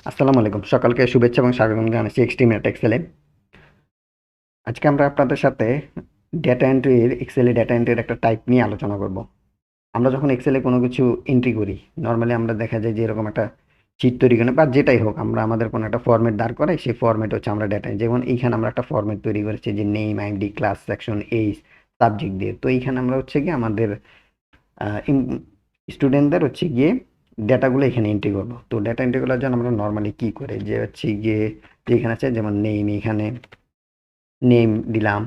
আসসালামু আলাইকুম। সকালকে শুভেচ্ছা এবং স্বাগতম জানাচ্ছি এক্সট্রিমেট এক্সেলে। আজকে আমরা আপনাদের সাথে এক্সেলে ডেটা এন্ট্রির একটা টাইপ নিয়ে আলোচনা করব। আমরা যখন এক্সেলে কোনো কিছু এন্ট্রি করি, নরমালি আমরা দেখা যায় যে এরকম একটা শীট তৈরি করি বা যেটাই হোক, আমরা আমাদের কোনো একটা ফরম্যাট দাঁড় করাই, সেই ফরম্যাট হচ্ছে আমরা ডেটা। যেমন এইখানে আমরা একটা ফরম্যাট তৈরি করেছি যে name, ID, class, section, age, subject দিয়ে। তো এইখানে আমরা হচ্ছে গিয়ে আমাদের স্টুডেন্টদের হচ্ছে গিয়ে ডেটাগুলো এখানে এন্ট্রি করবো। তো ডেটা এন্ট্রি করার জন্য আমরা নর্মালি কি করে যে হচ্ছে গিয়ে যেখানে আছে যেমন নেম, এখানে নেম দিলাম,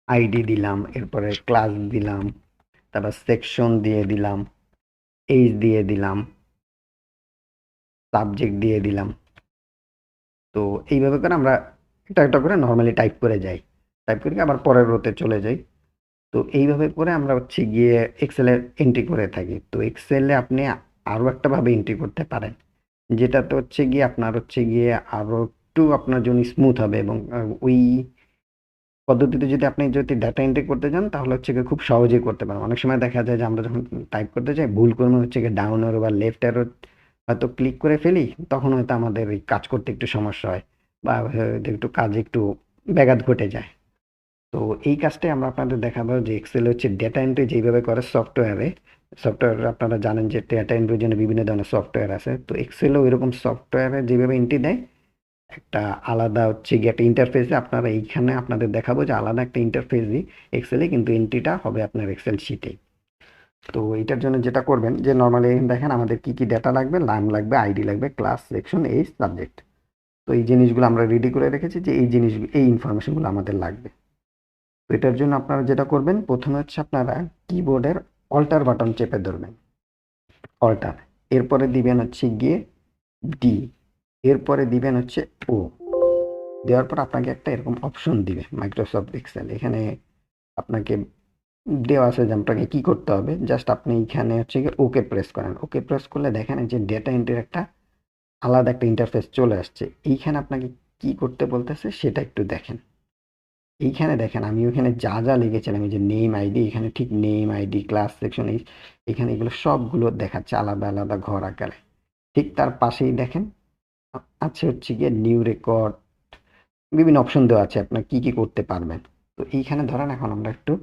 আইডি দিলাম, এরপরে ক্লাস দিলাম, তারপর সেকশন দিয়ে দিলাম, এইজ দিয়ে দিলাম, সাবজেক্ট দিয়ে দিলাম। তো এইভাবে করে আমরা একটা একটা করে নর্মালি টাইপ করে যাই, টাইপ করে আবার পরের রোতে চলে যাই। তো এইভাবে করে আমরা হচ্ছে গিয়ে এক্সেলে এন্ট্রি করে থাকি। তো এক্সেলে আপনি আরও একটা ভাবে এন্ট্রি করতে পারেন, যেটাতে হচ্ছে গিয়ে আপনার হচ্ছে গিয়ে আরও একটু আপনার জন্য স্মুথ হবে এবং ওই পদ্ধতিতে যদি ডেটা এন্ট্রি করতে যান তাহলে হচ্ছে গিয়ে খুব সহজেই করতে পারেন। অনেক সময় দেখা যায় যে আমরা যখন টাইপ করতে যাই ভুল করে হচ্ছে গিয়ে ডাউন অ্যারো বা লেফট অ্যারো হয়তো ক্লিক করে ফেলি, তখন হয়তো আমাদের এই কাজ করতে একটু সমস্যা হয় বা হয়তো একটু কাজে একটু ব্যাঘাত ঘটে যায়। তো এই কাজটাই আমরা আপনাদের দেখাবো যে এক্সেল হচ্ছে ডেটা এন্ট্রি যেভাবে করে সফটওয়্যারে আপনারা জানেন যে ডেটা এন্ট্রির জন্য বিভিন্ন ধরনের সফটওয়্যার আছে। তো এক্সেলও এরকম সফটওয়্যারে যেভাবে এন্ট্রি দেয়, একটা আলাদা হচ্ছে গিয়ে একটা ইন্টারফেসে আপনারা এইখানে আপনাদের দেখাবো যে আলাদা একটা ইন্টারফেস দিই এক্সেলে, কিন্তু এন্ট্রিটা হবে আপনার এক্সেল শিটে। তো এইটার জন্য যেটা করবেন যে নর্মালি দেখেন আমাদের কি কি ডেটা লাগবে, নাম লাগবে, আইডি লাগবে, ক্লাস, সেকশন, এইজ, সাবজেক্ট। তো এই জিনিসগুলো আমরা রেডি করে রেখেছি যে এই ইনফরমেশনগুলো আমাদের লাগবে। তো এটার জন্য আপনারা যেটা করবেন প্রথমে হচ্ছে আপনারা কিবোর্ডের অল্টার বাটন চেপে ধরবেন, অল্টার, এরপরে দিবেন হচ্ছে গিয়ে ডি, এরপরে দিবেন হচ্ছে ও, দেওয়ার পর আপনাকে একটা এরকম অপশন দিবে মাইক্রোসফট এক্সেল। এখানে আপনাকে দেওয়া আছে যে আপনাকে কি করতে হবে, জাস্ট আপনি এখানে হচ্ছে গিয়ে ওকে প্রেস করেন। ওকে প্রেস করলে দেখেন এই যে ডেটা এন্ট্রির একটা আলাদা একটা ইন্টারফেস চলে আসছে। এইখানে আপনাকে কি করতে বলতেছে সেটা একটু দেখেন। এইখানে দেখেন আমি ওখানে যা যা লিখেছিলাম, এই যে নেম, আইডি, এখানে ঠিক নেম, আইডি, ক্লাস, সেকশন, এই এখানে এগুলো সবগুলো দেখাচ্ছে আলাদা আলাদা ঘর আকারে। ঠিক তার পাশেই দেখেন আছে হচ্ছে গিয়ে নিউ রেকর্ড, বিভিন্ন অপশন দেওয়া আছে আপনার কি কি করতে পারবেন। তো এইখানে ধরেন এখন আমরা একটু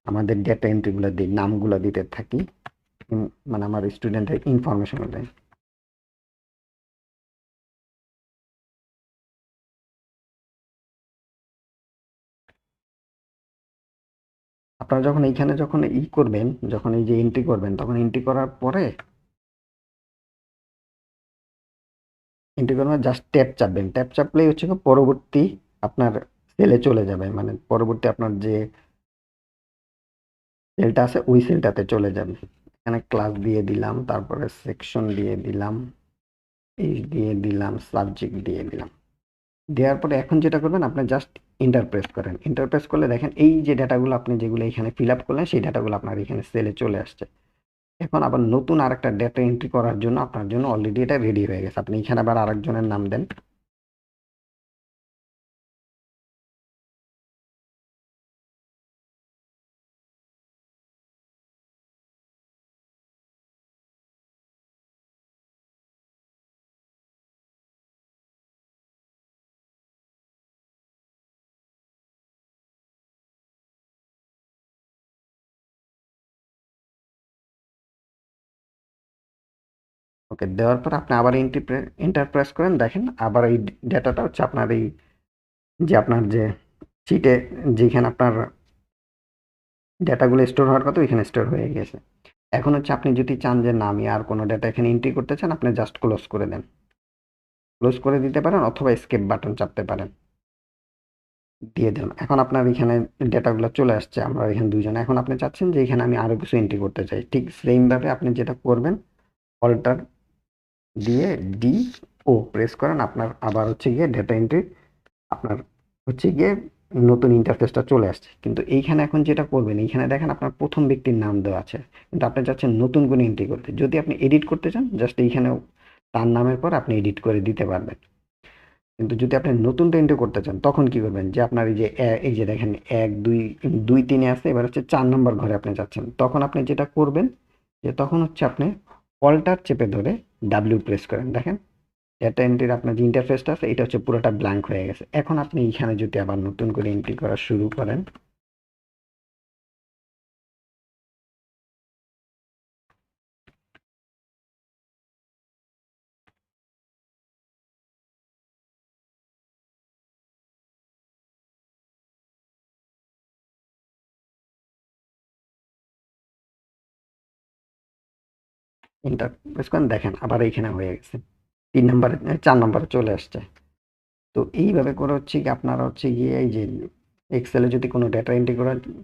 আমাদের ডেটা এন্ট্রিগুলো দিই, নামগুলো দিতে থাকি, মানে আমার স্টুডেন্টের ইনফরমেশনগুলো দেয়। আপনারা যখন এইখানে যখন করবেন, যখন এই যে এন্ট্রি করবেন, তখন এন্ট্রি করার পরে এন্ট্রি করার জাস্ট ট্যাপ চাপবেন। ট্যাপ চাপলেই হচ্ছে কি পরবর্তী আপনার সেলে চলে যাবে, মানে পরবর্তী আপনার যে সেলটা আছে ওই সেলটাতে চলে যাবে। এখানে ক্লাস দিয়ে দিলাম, তারপরে সেকশন দিয়ে দিলাম, এইচ দিয়ে দিলাম, সাবজেক্ট দিয়ে দিলাম। দেওয়ার পরে এখন যেটা করবেন আপনি জাস্ট এন্টার প্রেস করেন। এন্টার প্রেস করলে দেখেন এই যে ডাটাগুলো আপনি যেগুলো এখানে ফিল আপ করলেন সেই ডাটাগুলো আপনার এখানে সেলে চলে আসছে। এখন আবার নতুন আরেকটা ডেটা এন্ট্রি করার জন্য আপনার জন্য অলরেডি এটা রেডি হয়ে গেছে। আপনি এখানে আবার আরেকজনের নাম দেন। ওকে, দেওয়ার পর আপনি আবার এন্টার প্রেস করেন, দেখেন আবার এই ডেটাটা হচ্ছে আপনার এই যে আপনার যে শিটে যেখানে আপনার ডেটাগুলো স্টোর হওয়ার কথা ওইখানে স্টোর হয়ে গেছে। এখন হচ্ছে আপনি যদি চান যে না আমি আর কোনো ডেটা এখানে এন্ট্রি করতে চান, আপনি জাস্ট ক্লোজ করে দেন। ক্লোজ করে দিতে পারেন অথবা এস্কেপ বাটন চাপতে পারেন, দিয়ে দিলাম। এখন আপনার এখানে ডেটাগুলো চলে আসছে, আমরা এখানে দুইজন। এখন আপনি চাচ্ছেন যে এখানে আমি আরো কিছু এন্ট্রি করতে চাই, ঠিক সেম ভাবে আপনি যেটা করবেন অল্টার দিয়ে ডি ও প্রেস করেন, আপনার আবার হচ্ছে গিয়ে ডেটা এন্ট্রি আপনার হচ্ছে গিয়ে নতুন ইন্টারফেসটা চলে আসছে। কিন্তু এইখানে এখন যেটা করবেন, এইখানে দেখেন আপনার প্রথম ব্যক্তির নাম দেওয়া আছে, কিন্তু আপনি চাচ্ছেন নতুন করে এন্ট্রি করতে। যদি আপনি এডিট করতে চান জাস্ট এইখানে তার নামের পর আপনি এডিট করে দিতে পারবেন। কিন্তু যদি আপনি নতুনটা এন্ট্রি করতে চান তখন কি করবেন, যে আপনার এই যে দেখেন এক দুই দুই তিনে আছে, এবার হচ্ছে 4 নম্বর ঘরে আপনি যাচ্ছেন, তখন আপনি যেটা করবেন যে তখন হচ্ছে আপনি অল্টার চেপে ধরে ডাব্লিউ প্রেস করেন। দেখেন ডেটা এন্ট্রির আপনার যে ইন্টারফেসটা আছে এটা হচ্ছে পুরোটা ব্ল্যাঙ্ক হয়ে গেছে। এখন আপনি এইখানে যদি আবার নতুন করে এন্ট্রি করা শুরু করেন, ইন্টারফেস করেন, দেখেন আবার এইখানে হয়ে গেছে 3 নাম্বারে 4 নাম্বারে চলে আসছে। তো এইভাবে করে হচ্ছে কি আপনারা হচ্ছে গিয়ে এই যে এক্সেলে যদি কোনো ডেটা এন্ট্রি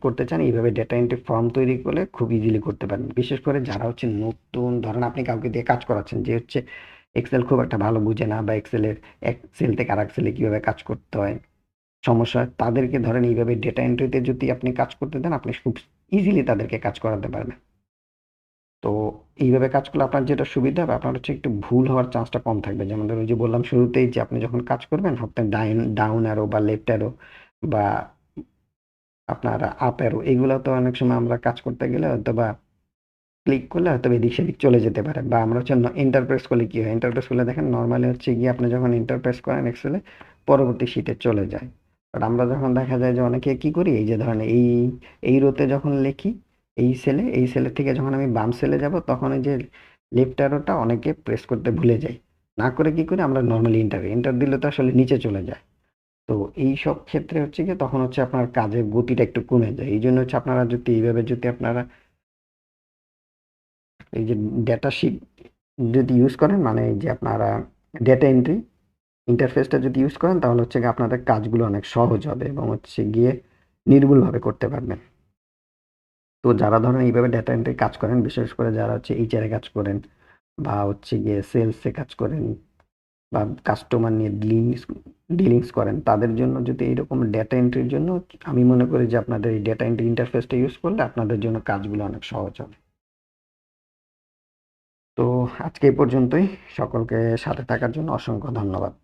করতে চান, এইভাবে ডেটা এন্ট্রি ফর্ম তৈরি করলে খুব ইজিলি করতে পারেন। বিশেষ করে যারা হচ্ছে নতুন, ধরেন আপনি কাউকে দিয়ে কাজ করাচ্ছেন যে হচ্ছে এক্সেল খুব একটা ভালো বুঝে না, বা এক্সেলের এক সেল থেকে আরেক সেলে কিভাবে কাজ করতে হয় সমস্যা হয়, তাদেরকে ধরেন এইভাবে ডেটা এন্ট্রিতে যদি আপনি কাজ করতে দেন, আপনি খুব ইজিলি তাদেরকে কাজ করাতে পারবেন। তো এইভাবে কাজ করলে আপনার যেটা সুবিধা হবে, আপনার হচ্ছে একটু ভুল হওয়ার চান্সটা কম থাকবে। যেমন ধরুন ওই যে বললাম শুরুতেই যে আপনি যখন কাজ করবেন, আপনার ডাউন অ্যারো বা লেফট অ্যারো বা আপনার আপ অ্যারো, এগুলো তো অনেক সময় আমরা কাজ করতে গেলে হয়তোবা ক্লিক করলে হয়তো এদিক সেদিক চলে যেতে পারে, বা আমরা হচ্ছে এন্টার প্রেস করলে কি হয়, এন্টার প্রেস করলে দেখেন নর্মালি হচ্ছে গিয়ে আপনি যখন এন্টার প্রেস করেন এক্সেলে পরবর্তী শিটে চলে যায়। বাট আমরা যখন দেখা যায় যে অনেকে কি করি, এই যে ধরেন এই রোতে যখন লিখি এই সেলের থেকে যখন আমি বাম সেলে যাব, তখন এই যে লেফট অ্যারোটা অনেকে প্রেস করতে ভুলে যায়। না করে কি করি আমরা নর্মালি এন্টার দিলে তো আসলে নিচে চলে যায়। তো এই সব ক্ষেত্রে হচ্ছে গিয়ে তখন হচ্ছে আপনার কাজের গতিটা একটু কমে যায়। এই জন্য হচ্ছে আপনারা যদি এইভাবে যদি আপনারা এই যে ডেটা শিট যদি ইউজ করেন, মানে এই যে আপনারা ডেটা এন্ট্রি ইন্টারফেসটা যদি ইউজ করেন, তাহলে হচ্ছে গিয়ে আপনাদের কাজগুলো অনেক সহজ হবে এবং হচ্ছে গিয়ে নির্ভুলভাবে করতে পারবেন। তো যারা ধরেন এইভাবে ডেটা এন্ট্রি কাজ করেন, বিশেষ করে যারা হচ্ছে এইচআর এ কাজ করেন বা হচ্ছে গিয়ে সেলসে কাজ করেন বা কাস্টমার নিয়ে ডিলিংস করেন, তাদের জন্য যদি এইরকম ডেটা এন্ট্রির জন্য আমি মনে করি যে আপনাদের এই ডেটা এন্ট্রি ইন্টারফেসটা ইউজ করলে আপনাদের জন্য কাজগুলো অনেক সহজ হবে। তো আজকে এই পর্যন্তই। সকলকে সাথে থাকার জন্য অসংখ্য ধন্যবাদ।